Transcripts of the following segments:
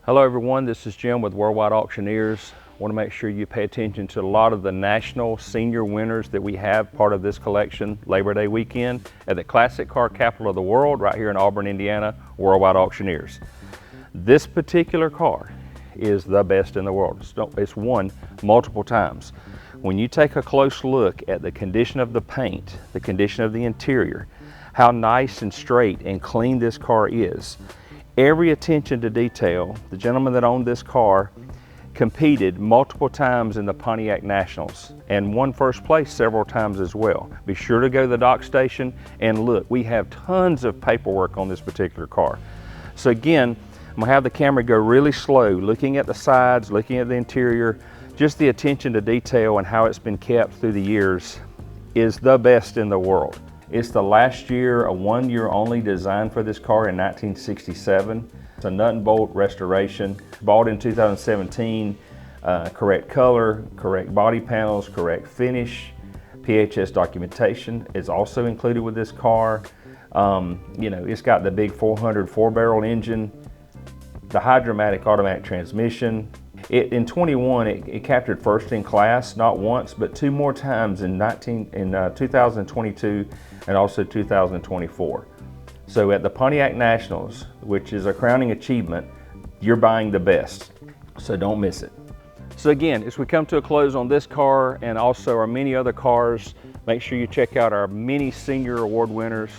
Hello everyone, this is Jim with Worldwide Auctioneers. I want to make sure you pay attention to a lot of the national senior winners that we have part of this collection Labor Day weekend at the classic car capital of the world right here in Auburn, Indiana, Worldwide Auctioneers. This particular car is the best in the world. It's won multiple times. When you take a close look at the condition of the paint, the condition of the interior, how nice and straight and clean this car is, every attention to detail, the gentleman that owned this car competed multiple times in the Pontiac Nationals and won first place several times as well. Be sure to go to the dock station and look. We have tons of paperwork on this particular car. So again, I'm gonna have the camera go really slow, looking at the sides, looking at the interior. Just the attention to detail and how it's been kept through the years is the best in the world. It's the last year, a 1 year only design for this car in 1967. It's a nut and bolt restoration, bought in 2017, correct color, correct body panels, correct finish. PHS documentation is also included with this car. It's got the big 400 4-barrel engine, the Hydromatic automatic transmission. In 21, it captured first in class, not once, but two more times in 2022 and also 2024. So at the Pontiac Nationals, which is a crowning achievement, you're buying the best, so don't miss it. So again, as we come to a close on this car and also our many other cars, make sure you check out our many senior award winners.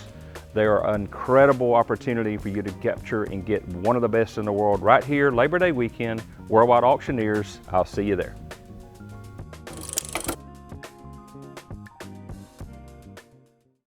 They are an incredible opportunity for you to capture and get one of the best in the world right here, Labor Day weekend, Worldwide Auctioneers. I'll see you there.